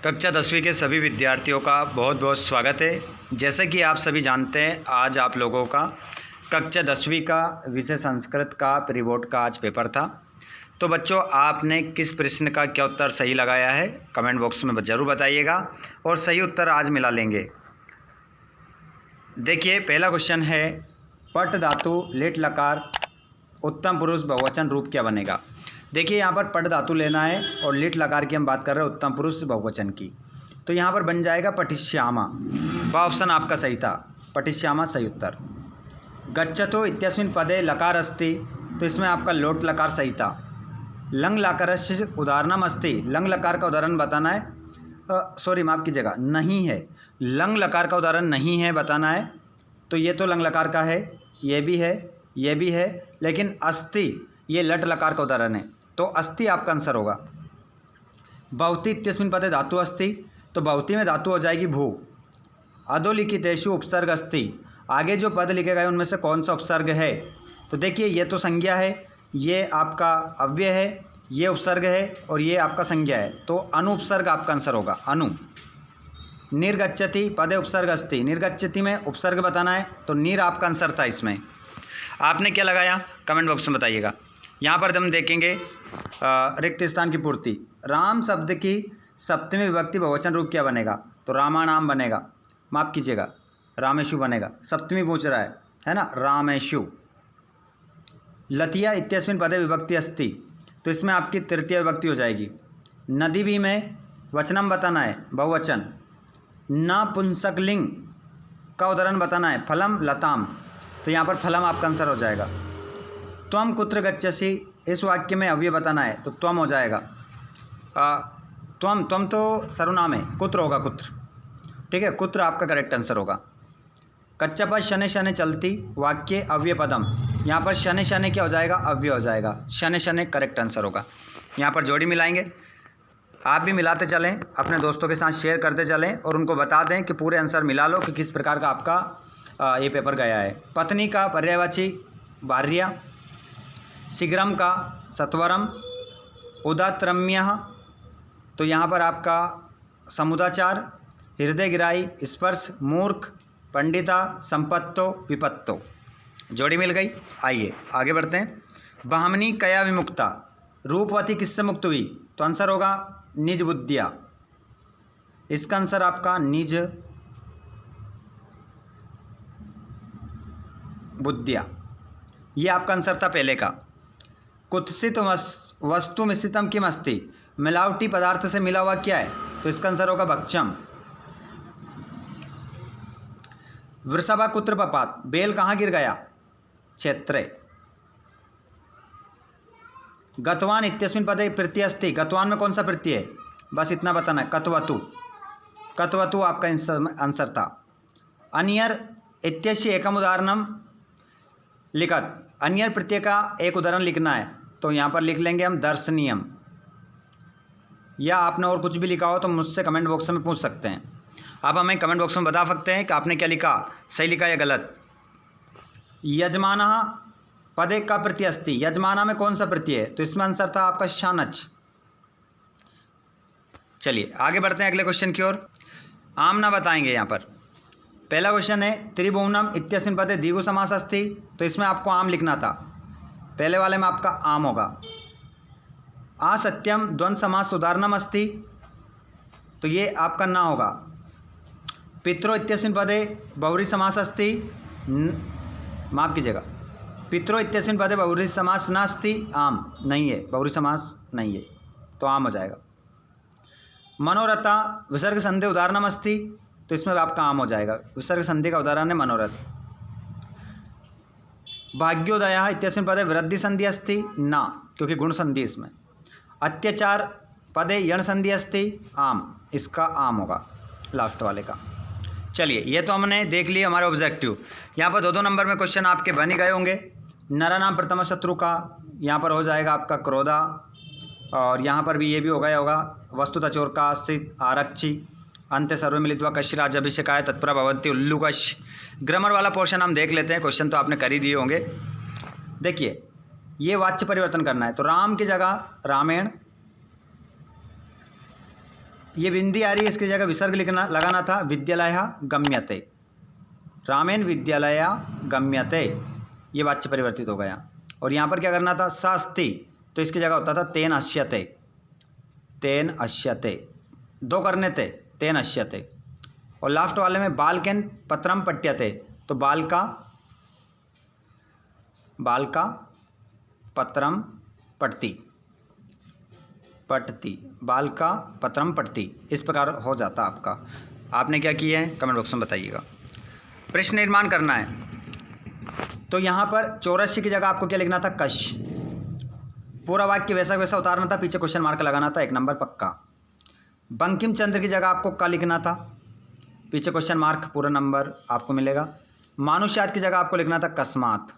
कक्षा 10वीं के सभी विद्यार्थियों का बहुत बहुत स्वागत है। जैसे कि आप सभी जानते हैं, आज आप लोगों का कक्षा 10वीं का विषय संस्कृत का प्री बोर्ड का आज पेपर था। तो बच्चों, आपने किस प्रश्न का क्या उत्तर सही लगाया है कमेंट बॉक्स में ज़रूर बताइएगा और सही उत्तर आज मिला लेंगे। देखिए, पहला क्वेश्चन है, पट धातु लेट लकार उत्तम पुरुष बहुवचन रूप क्या बनेगा। देखिए, यहाँ पर पट धातु लेना है और लिट लकार की हम बात कर रहे हैं उत्तम पुरुष बहुवचन की। तो यहाँ पर बन जाएगा पठिष्यामा। वह ऑप्शन आपका सही था, पठिष्यामा सही उत्तर। गच्छतो इत्यस्मिन् पदे लकार अस्ति, तो इसमें आपका लोट लकार सही था। लंग लकारस्य उदाहरणम अस्ति, लंग लकार का उदाहरण बताना है। सॉरी, माफ़ कीजिएगा, नहीं है, लंग लकार का उदाहरण नहीं है, बताना है। तो ये तो लंग लकार का है, ये भी है, ये भी है, लेकिन अस्ति ये लट लकार का उदाहरण है, तो अस्ति आपका आंसर होगा। भवति इत्यस्मिन् पदे धातु अस्ति, तो भवति में धातु हो जाएगी भू। अधोलिखितेषु उपसर्ग अस्ति, आगे जो पद लिखे गए उनमें से कौन सा उपसर्ग है। तो देखिए, ये तो संज्ञा है, ये आपका अव्यय है, ये उपसर्ग है और ये आपका संज्ञा है, तो अनुपसर्ग आपका आंसर होगा, अनु। निर्गच्छति पदे उपसर्ग अस्ति, निर्गच्छति में उपसर्ग बताना है, तो नीर आपका आंसर था। इसमें आपने क्या लगाया कमेंट बॉक्स में बताइएगा। यहाँ पर हम देखेंगे रिक्त स्थान की पूर्ति। राम शब्द की सप्तमी विभक्ति बहुवचन रूप क्या बनेगा। तो रामाणाम बनेगा, माफ़ कीजिएगा, रामेशु बनेगा। सप्तमी पूछ रहा है ना, रामेशु। लतिया इत्यस्मिन् पदे विभक्ति अस्ति, तो इसमें आपकी तृतीय विभक्ति हो जाएगी। नदी भी में वचनम बताना है, बहुवचन। नपुंसकलिंग का उदाहरण बताना है, फलम लताम, तो यहाँ पर फलम आपका आंसर हो जाएगा। त्वम कुत्र गच्छसि, इस वाक्य में अव्यय बताना है, तो त्वम हो जाएगा। त्वम तो सर्वनाम है, कुत्र होगा, कुत्र, ठीक है, कुत्र आपका करेक्ट आंसर होगा। कच्चा पद शनै शनै चलती, वाक्य अव्यय पदम, यहाँ पर शनै शनै क्या हो जाएगा, अव्यय हो जाएगा। शनै शनै करेक्ट आंसर होगा। यहाँ पर जोड़ी मिलाएंगे, आप भी मिलाते चलें, अपने दोस्तों के साथ शेयर करते चलें और उनको बता दें कि पूरे आंसर मिला लो कि किस प्रकार का आपका ये पेपर गया है। पत्नी का पर्यायवाची भार्या, शीघ्रम का सत्वरम, उदात्रम्य, तो यहाँ पर आपका समुदाचार, हृदय गिराई, स्पर्श, मूर्ख, पंडिता, संपत्तो, विपत्तो। जोड़ी मिल गई। आइए आगे बढ़ते हैं। बहमनी कया विमुक्ता, रूपवती किससे मुक्त हुई, तो आंसर होगा निज बुद्धिया। इसका आंसर आपका निज बुद्धिया, ये आपका आंसर था पहले का। कुत्सित वस्तु मिश्रितम किम अस्ति, मिलावटी पदार्थ से मिला हुआ क्या है, तो इसका आंसर होगा भक्षम। वृषभा कुत्र पपात, बेल कहाँ गिर गया, क्षेत्रे। गतवान इत्यस्मिन् पदे प्रत्यय अस्ति, गतवान में कौन सा प्रत्यय है, बस इतना बताना है, कत्वतु, कत्वतु आपका आंसर था। अन्यर इत्यस्य एकम उदाहरणम लिखत, अन्यर प्रत्यय का एक उदाहरण लिखना है, तो यहाँ पर लिख लेंगे हम दर्शनीयम, या आपने और कुछ भी लिखा हो तो मुझसे कमेंट बॉक्स में पूछ सकते हैं। आप हमें कमेंट बॉक्स में बता सकते हैं कि आपने क्या लिखा, सही लिखा या गलत। यजमाना पदे का प्रत्यय अस्ति, यजमाना में कौन सा प्रत्यय है, तो इसमें आंसर था आपका शानच। चलिए आगे बढ़ते हैं अगले क्वेश्चन की ओर। आमना बताएंगे यहाँ पर। पहला क्वेश्चन है, त्रिभुवनम इत्यस्मिन् पदे द्विगु समास अस्ति, तो इसमें आपको आम लिखना था, पहले वाले में आपका आम होगा। असत्यम द्वंद्व समास उदाहरणम अस्ति, तो ये आपका ना होगा। पितरो इत्यस्मिन् पदे बहुव्रीहि समास अस्ति, माफ़ कीजिएगा, पितरो इत्यस्मिन् पदे बहुव्रीहि समास नास्ति, आम नहीं है, बहुव्रीहि समास नहीं है, तो आम हो जाएगा। मनोरथा विसर्ग संधि उदाहरणम अस्ति, तो इसमें आपका आम हो जाएगा, विसर्ग संधि का उदाहरण है मनोरथ। भाग्योदय इत्यस्मिन् पदे वृद्धि संधि अस्ति, ना, क्योंकि गुण संधि इसमें। अत्याचार पदे यण संधि अस्ति, आम, इसका आम होगा लास्ट वाले का। चलिए, ये तो हमने देख लिया हमारे ऑब्जेक्टिव। यहाँ पर दो नंबर में क्वेश्चन आपके बन ही गए होंगे। नरा नाम प्रथम शत्रु का, यहाँ पर हो जाएगा आपका क्रोधा, और यहाँ पर भी ये भी हो गया होगा वस्तुतः चोर का आश्रित आरक्षी, अंत्य सर्व मिलित्वा कश्य राज्याभिषेकाय तत्परा भवन्ति उल्लूकश। ग्रामर वाला पोर्शन हम देख लेते हैं, क्वेश्चन तो आपने कर ही दिए होंगे। देखिए, ये वाच्य परिवर्तन करना है, तो राम की जगह रामेण, ये बिंदी आ रही है, इसकी जगह विसर्ग लिखना लगाना था। विद्यालय गम्यते, रामेण विद्यालय गम्यते, ये वाच्य परिवर्तित हो गया। और यहाँ पर क्या करना था, स अस्ति, तो इसकी जगह होता था तेन अश्यते, तेन अश्यते, दो करने थे, तेन अश्यते। और लास्ट वाले में बालकेन पत्रम पठ्यते, तो बाल का पत्रम पठती, बाल का पत्रम पठती, इस प्रकार हो जाता आपका। आपने क्या किया है कमेंट बॉक्स में बताइएगा। प्रश्न निर्माण करना है, तो यहाँ पर चौरस्य की जगह आपको क्या लिखना था, कश। पूरा वाक्य वैसा वैसा उतारना था, पीछे क्वेश्चन मार्क लगाना था, 1 नंबर पक्का। बंकिम चंद्र की जगह आपको का लिखना था, पीछे क्वेश्चन मार्क, पूरा नंबर आपको मिलेगा। मानुष्यात की जगह आपको लिखना था कस्मात,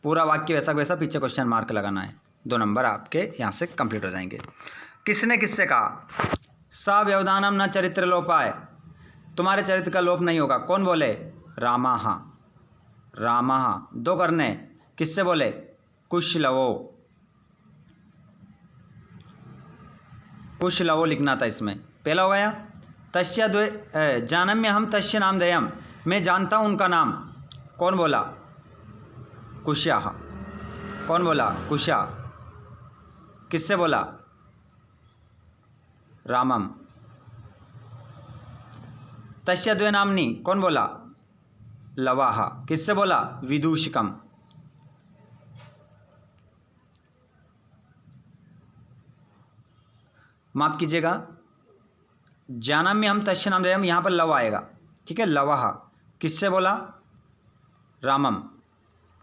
पूरा वाक्य वैसा वैसा, पीछे क्वेश्चन मार्क लगाना है, 2 नंबर आपके यहाँ से कंप्लीट हो जाएंगे। किसने किससे कहा, सा व्यवधानम न चरित्र लोपाय, तुम्हारे चरित्र का लोप नहीं होगा, कौन बोले, रामाहा, रामाहा, 2 करने, किससे बोले, कुशलवो, कुशलवो लिखना था इसमें, पहला हो गया। तस्य द्वे जानम्य हम तस्य नाम दयम, मैं जानता हूँ उनका नाम, कौन बोला, कुश्याह, कौन बोला, कुशा, किससे बोला, रामम। तस्य द्वे नामनी, कौन बोला, लवाहा, किससे बोला, विदूषकम। माफ कीजिएगा, जानम्य हम तस्य नाम दयम, यहां पर लव आएगा, ठीक है, लवाहा, किससे बोला, रामम,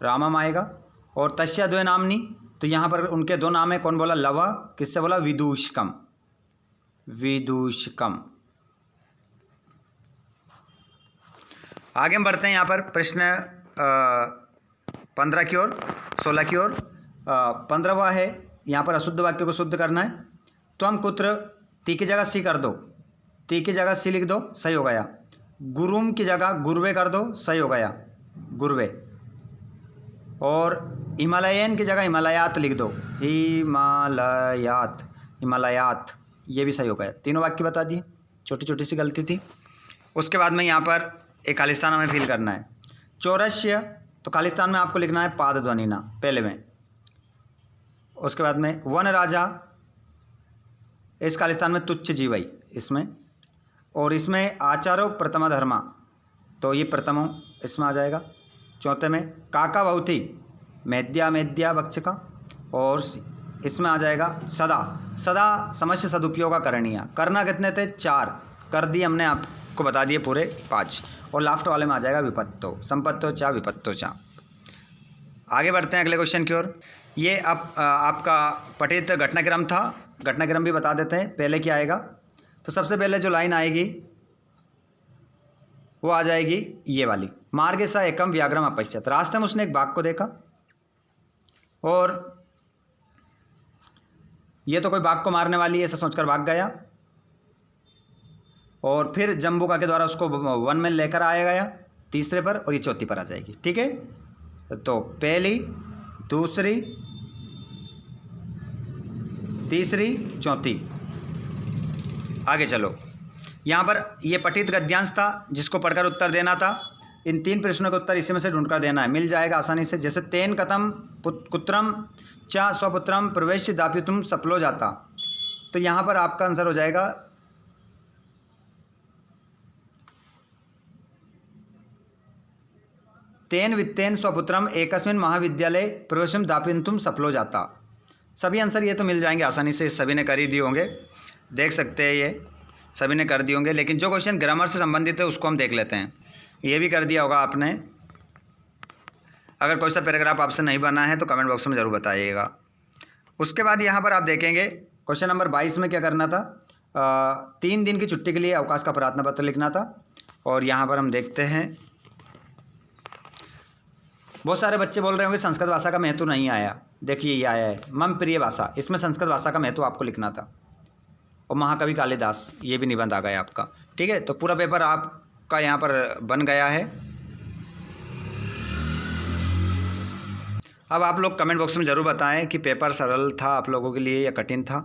रामम आएगा। और तस्य द्वे नामनी, तो यहाँ पर उनके 2 नाम है, कौन बोला, लवा, किससे बोला, विदूषकम, विदूषकम। आगे हम बढ़ते हैं यहाँ पर प्रश्न 15 की ओर, 16 की ओर। 15वां है, यहाँ पर अशुद्ध वाक्य को शुद्ध करना है। तो हम कुत्र, ती की जगह सी कर दो, ती की जगह सी लिख दो, सही हो गया। गुरुम की जगह गुरवे कर दो, सही हो गया, गुरवे। और हिमालयन की जगह हिमालयात लिख दो, हिमालयात, हिमालयात, ये भी सही हो गया। तीनों वाक्य बता दिए, छोटी छोटी सी गलती थी। उसके बाद में यहाँ पर एक खालिस्तान हमें फिल करना है। चौरस्य, तो खालिस्तान में आपको लिखना है पाद ध्वनि ना, पहले में। उसके बाद में वन राजा, इस खालिस्तान में तुच्छ जीवई इसमें। और इसमें आचारो प्रथमा धर्मा, तो ये प्रथमों इसमें आ जाएगा। चौथे में काका बहुथी, मेद्या मेद्या वक्षका। और इसमें आ जाएगा सदा, सदा समस्य सदुपयोग करणीय, करना कितने थे, 4 कर दिए हमने, आपको बता दिए पूरे 5। और लास्ट वाले में आ जाएगा विपत्तो, संपत्तो चा विपत्तो चा। आगे बढ़ते हैं अगले क्वेश्चन की ओर। ये अब आपका पठित घटनाक्रम था, घटनाक्रम भी बता देते हैं। पहले क्या आएगा, तो सबसे पहले जो लाइन आएगी वो आ जाएगी ये वाली, मार्गे सा एकम व्याघ्रम अपश्यत, रास्ते में उसने एक बाघ को देखा। और ये तो कोई बाघ को मारने वाली है ऐसा सोचकर भाग गया। और फिर जम्बूका के द्वारा उसको वन में लेकर आया गया, तीसरे पर, और ये चौथी पर आ जाएगी, ठीक है। तो पहली, दूसरी, तीसरी, चौथी। आगे चलो, यहाँ पर ये पठित गद्यांश था जिसको पढ़कर उत्तर देना था। इन 3 प्रश्नों का उत्तर इसी में से ढूंढकर देना है, मिल जाएगा आसानी से। जैसे तेन कथम कुत्रम चा स्वपुत्रम प्रवेश दाप्युतुम सफलो जाता, तो यहाँ पर आपका आंसर हो जाएगा तेन वित्तेन स्वपुत्रम एकस्मिन महाविद्यालय प्रवेशम दाप्युतुम सफलो जाता। सभी आंसर ये तो मिल जाएंगे आसानी से, सभी ने कर ही दिए होंगे, देख सकते हैं, ये सभी ने कर दिए होंगे। लेकिन जो क्वेश्चन ग्रामर से संबंधित है उसको हम देख लेते हैं। ये भी कर दिया होगा आपने। अगर कोई सा पैराग्राफ आपसे नहीं बना है तो कमेंट बॉक्स में ज़रूर बताइएगा। उसके बाद यहाँ पर आप देखेंगे क्वेश्चन नंबर 22 में क्या करना था, 3 दिन की छुट्टी के लिए अवकाश का प्रार्थना पत्र लिखना था। और यहाँ पर हम देखते हैं, बहुत सारे बच्चे बोल रहे होंगे संस्कृत भाषा का महत्व नहीं आया। देखिए ये आया है, मम प्रिय भाषा, इसमें संस्कृत भाषा का महत्व आपको लिखना था। और महाकवि कालिदास, ये भी निबंध आ गया आपका, ठीक है। तो पूरा पेपर आपका यहाँ पर बन गया है। अब आप लोग कमेंट बॉक्स में ज़रूर बताएं कि पेपर सरल था आप लोगों के लिए या कठिन था।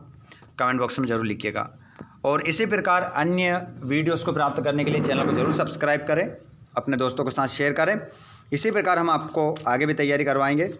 कमेंट बॉक्स में ज़रूर लिखिएगा। और इसी प्रकार अन्य वीडियोस को प्राप्त करने के लिए चैनल को ज़रूर सब्सक्राइब करें, अपने दोस्तों के साथ शेयर करें। इसी प्रकार हम आपको आगे भी तैयारी करवाएंगे।